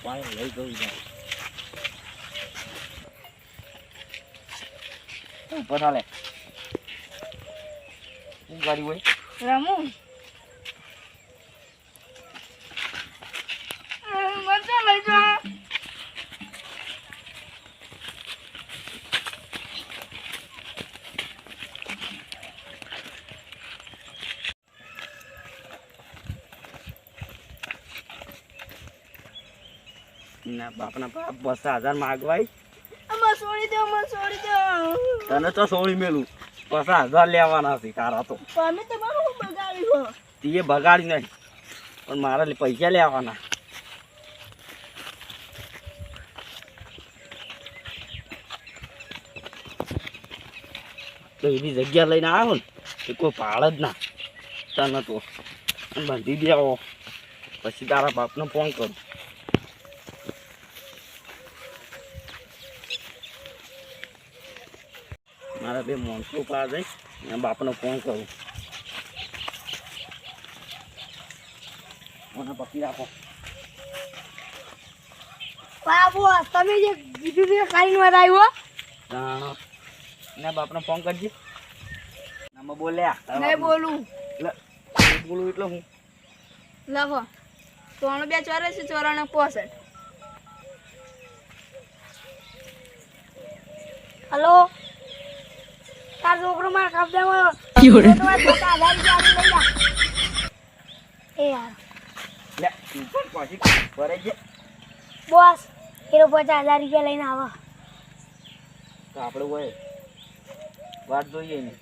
પાણી લઈ ગયું જાય પધાલે શું ગાડી હોય રમું મજા લઈ જા ના બાપના બાપ 50,000 માગવાય અમાર છોડી દો તને તો સોળી મેલું 50,000 લેવાના છે તારા તો તમે તો બહુ બગાડ્યું તીએ બગાડી નહીં પણ મારા પૈસા લેવાના તો એવી જગ્યા લઈને આવ્યો ને એ કોઈ ભાડ જ ના તને તો બાંધી દેવો પછી તારા બાપને ફોન કરું મારા બે મોનસો પાર જઈ એના બાપને ફોન કરું મને પકડી રાખો બાબુ તમે જે કીધું તે ખાઈને વાત આવ્યો એના બાપને ફોન કરજે નામાં બોલ્યા નહીં બોલું બોલું એટલે હું લખો 92 84 64 હલો તાર છોકરો મારા કબજામાં એ યાર લે તું પણ પાછી ભરે છે બોસ એનો 50,000 રૂપિયા લઈને આવો તો આપણે હોય વાત જોઈએ ને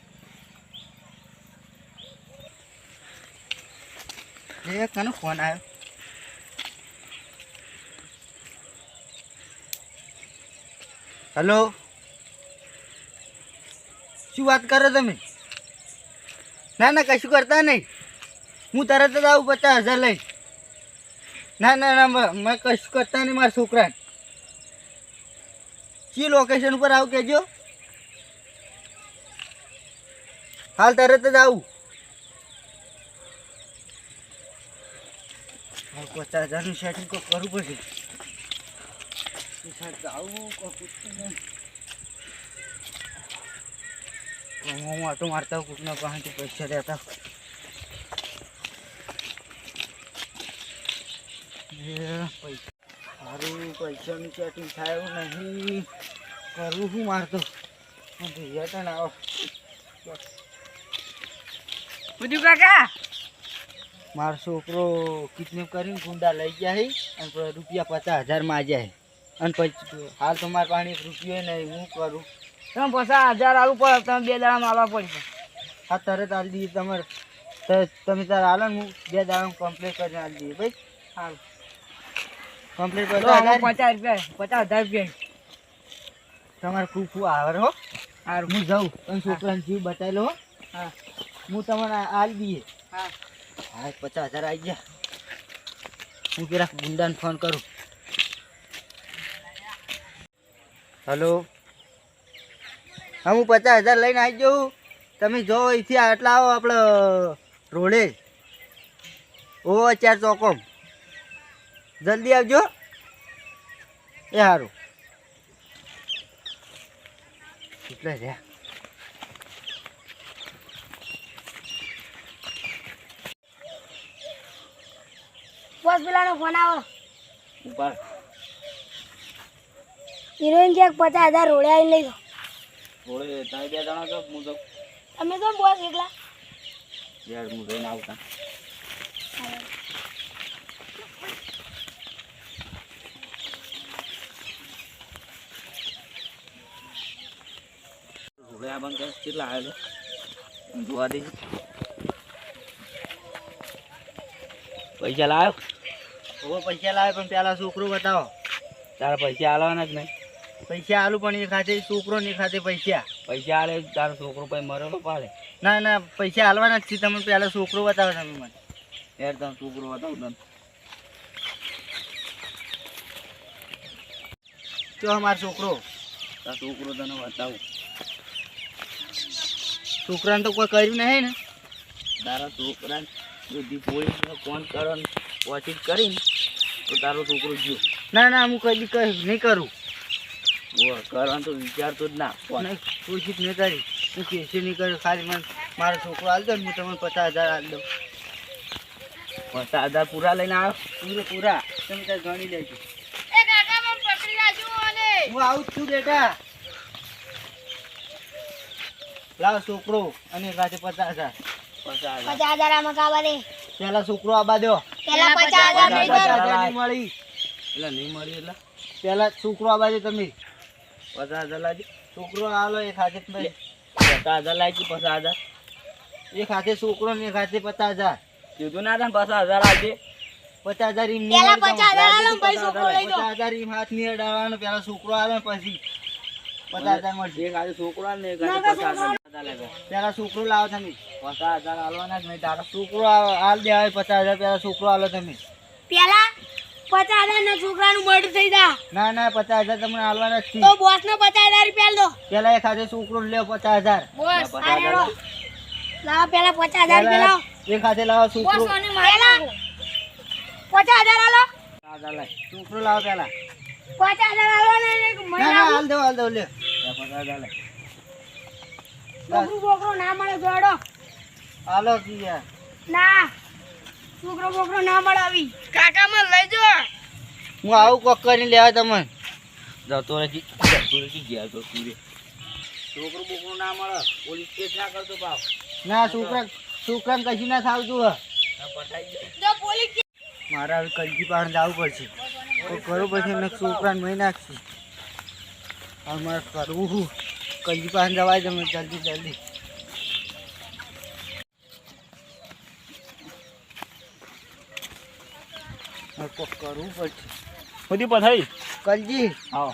એ કનો ફોન આવ્યો હેલો શું વાત કરો તમે ના ના કશું કરતા નહીં હું તરત જ આવું 50,000 લઈ ના ના ના મેં કશું કરતા નહીં મારા છોકરાને કઈ લોકેશન ઉપર આવું કહેજો હાલ તરત જ આવું 50,000નું સેટિંગ કરવું પડશે આવું હું આટો મારતા હું કોકના પાસેથી પૈસા લેતા સારું પૈસાનું સેટિંગ થાય એવું નહીં કરવું શું મારતો ભૈયા આવો બધું કાકા મારો છોકરો કિડનેપ કરીને ગુંડા લઈ ગયા છે અને રૂપિયા 50,000 માંગ્યા છે અને પછી હાલ તો મારા પાસે રૂપિયો નહીં હું કરું તમે 50,000 આલવું પડે તમે 2 દાડા મારવા પડશે હા તરત આલી દઈએ તમારે તમે તારે હાલો ને હું 2 દાડા કમ્પ્લીટ કરીને આલી દઈએ ભાઈ હાલ કમ્પ્લીટ કરી 50,000 રૂપિયા તમારે ખૂબ આવે હો હાર હું જાઉં તમે છોકરાને જીવ બતાવી લો હા હું તમને આલી દઈએ હા હા 50,000 આવી ગયા હું પેલા ગુંડાને ફોન કરું હલો હા હું 50,000 લઈને આવી જાઉં તમે જો અહીંથી આટલા આવો આપણે રોડે ઓ 4 ચોકોમ જલ્દી આવજો એ સારું એટલે રહ્યા બોસ પેલાનો ફોન આવો ઉપર હિરોઈન ક્યાંક 50,000 રોડે આવીને લઈ જાઓ રોડે તમે 2 જણા છો હું તો તમે તો બોસ એકલા યાર હું લઈને આવતા રોડે આ બંધ કેટલા આવ્યો જોવા દે પૈસા લાવ્યો ઓ પૈસા લાવ્યો પણ પેલા છોકરો બતાવો તારા પૈસા આલવાના જ નહીં પૈસા આલું પણ એ ખાતે છોકરો ને ખાતે પૈસા આલે તારો છોકરો પછી મરેલો પાડે ના ના પૈસા આલવાના જ છે તમે પેલા છોકરો બતાવો તમે મને યાર તમે છોકરો બતાવો તમે તો અમારો છોકરો તારો છોકરો તને બતાવું છોકરાને તો કોઈ કર્યું નહીં ને તારા છોકરાને બધી પોલીસને ફોન કરો ને વાતચીત કરીને તો તારો છોકરો ગયો. ના ના હું કદી નહીં કરું. કરવાનું તો વિચારતો જ ના. કોશિશ નહીં કરી. હું કેસે નહીં કર્યું. ખાલી મને મારો છોકરો હાલ દો ને હું તમને 50,000 હાલ દઉં. 50,000 પૂરા લઈને આવ્યો. પૂરા તમે ત્યાં ગણી લેજો. હું આવું જ છું બેટા. લાવ છોકરો અને કાચે 50,000. 50,000 આમાં કાવા દે. પેલા છોકરો આબા દો. પેલા 50,000 નહીં દે. 50,000 નહીં મળી. એટલે નહીં મળી એટલે પેલા છોકરો આબા દે તમે. 50,000 લાજી. છોકરો આલો એક હાથે 50,000 લાગી. 50,000 એક હાથે છોકરો ને એક હાથે 50,000 કીધું ના. 50,000 આજે 50,000 ઈમ પેલા 50,000 આલો ને પછી છોકરો લઈ જાઓ. 50,000 ઈમ હાથ ની અડાડવાનો. પેલા છોકરો આલો ને પછી 50,000 મળશે. એક હાથે છોકરો ને એક હાથે 50,000 લાગે. પેલા છોકરો લાવો તમે. 50,000 આલવાના જ નહીં. તારા છોકરો હાલ દે. 50,000 પેલા છોકરો આલો તમે. પેલા 50,000 ના છોકરાનું મર્ડર થઈ જા. ના ના 50,000 તમને હાલવાના જ છે. તો બોસ ને 50,000 રૂપિયા દો. પેલા એક હાથે છોકરો લ્યો 50,000. બોસ આરો લાવ પેલા 50,000 રૂપિયા લાવ. એક હાથે લાવો છોકરો. બોસ મને મારેલા 50,000 આલો. 50,000 લાય. છોકરો લાવો પેલા. 50,000 આલો ને એક ના મહિના ના હાલ દો લે. 50,000 લાય. છોકરો બોકરો ના મળે જોડો. હાલો કી યાર. ના છોકરો બોકરો ના મળે આવી. કાકા મને લઈ જો. હું આવું કોક કરીને લેવા તમને. જતો રહી ગયા તો પૂરે. છોકરો બોકરો ના મળે. પોલીસ કેસ ના કરતો બાપ. ના છોકરાને કશું ના થાવતું હે. જો પોલીસ મારા હવે કલજી પાસે જવું પડશે. તો કરવું પડશે ને છોકરાને મહી નાખશે. હવે મારે કરવું શું? કલજી પાસે જવાય તમે જલ્દી. કોક કરવું પડશે. બધી પથાઈ કલજી હા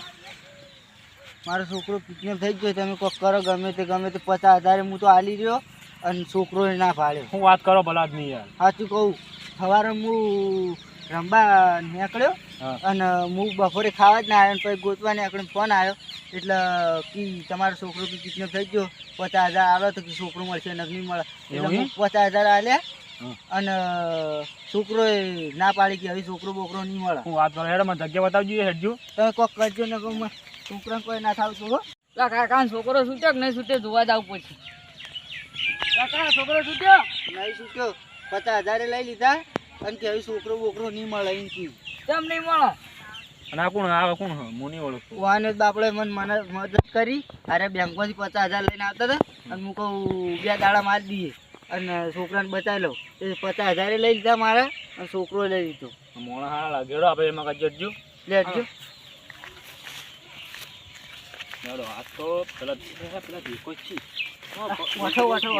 મારો છોકરો કિડનેપ થઈ ગયો. તમે કોક કરો ગમે તે 50,000 હું તો હાલી રહ્યો અને છોકરો ના પાડ્યો. હું વાત કરો ભલા જ નહીં યાર. સાચું કહું. સવારે હું રંબા નીકળ્યો હા. અને હું બપોરે ખાવા જ ના આવ્યો. પછી ગોતવા નીકળ્યો ફોન આવ્યો એટલે કે તમારો છોકરો કિડનેપ થઈ ગયો. 50,000 આવ્યો તો કે છોકરો મળશે ને નહીં મળે. એટલે હું 50,000 આલ્યા અને છોકરો ના પાડી કે હવે છોકરો બોકરો નહીં મળે. હું વાત કરો હેડ મને જગ્યા બતાવજો હેડજો. તમે કોક કરજો ને કહું છોકરાને કોઈ ના થાવતું હો. કાકા છોકરો છૂટ્યો કે નહીં છૂટ્યો જોવા જાવ પછી. કાકા છોકરો છૂટ્યો નહીં છૂટ્યો. 50,000 લઈ લીધા અને કે હવે છોકરો બોકરો નહીં મળે એમ કહ્યું. કેમ નહીં મળે? અને આ કોણ આવે કોણ હું નહીં ઓળખતો. વાને બાપડે મને મદદ કરી. અરે બેંકમાંથી 50,000 લઈને આવતા હતા અને હું કહું 2 દાડા મારી દઈએ અને છોકરાને બચાવી લઉં. એ 50,000 લઈ લીધા મારા અને છોકરો લઈ લીધો. મોણા હારા લાગેડો આપણે એમાં કજજો લેજો. હેડો આ તો પેલા દેખો છે. વાઠો જાજો.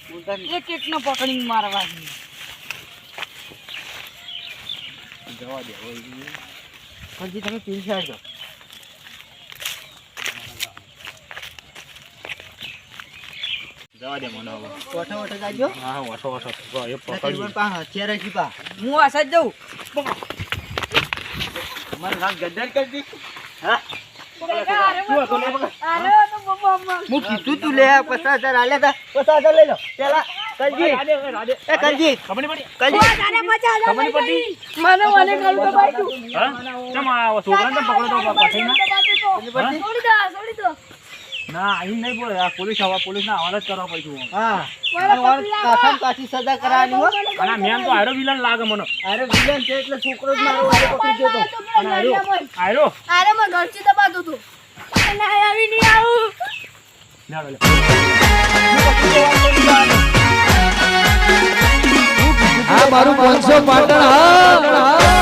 બોલતા નહીં. એક નો પકડીને મારવા. જવા દે હવે પછી તમે પીછા છો. જવા દે મને હવે. વાઠો જાજો. હા વાઠો એ તકરીબન પકડજો. 5 હથિયાર છે પા. હું આસા જ જઉં. મારે હાથ ગદ્દાર કરી દી. હા હું કીધું તું લે 50,000 આલ્યા હતા. 50,000 લઈ લો પેલા. કલજી એ કલજી ખબર નહીં પડી. કલજી ખબર નહીં પડી. મને કરું તો ભાઈ તું. હા ચમ આ છોકરાને તો પકડો તો પથાઈ છોડી દો. ના અહીં નહીં બોલે. આ પોલીસ ના હવાલે જ કરવા પડ્યું. હા કાઠામ કાઠી સજા કરાવવાની હો. અને મેમ તો આયરો વિલન લાગે મને. અરે વિલન છે એટલે છોકરો જ મારો વાળો પકડી ગયો તો. અને આયરો અરે મને ઘરથી દબાતું તું. ના આવી નહીં આવું. ના લે. આ મારું 500 પાટણ હા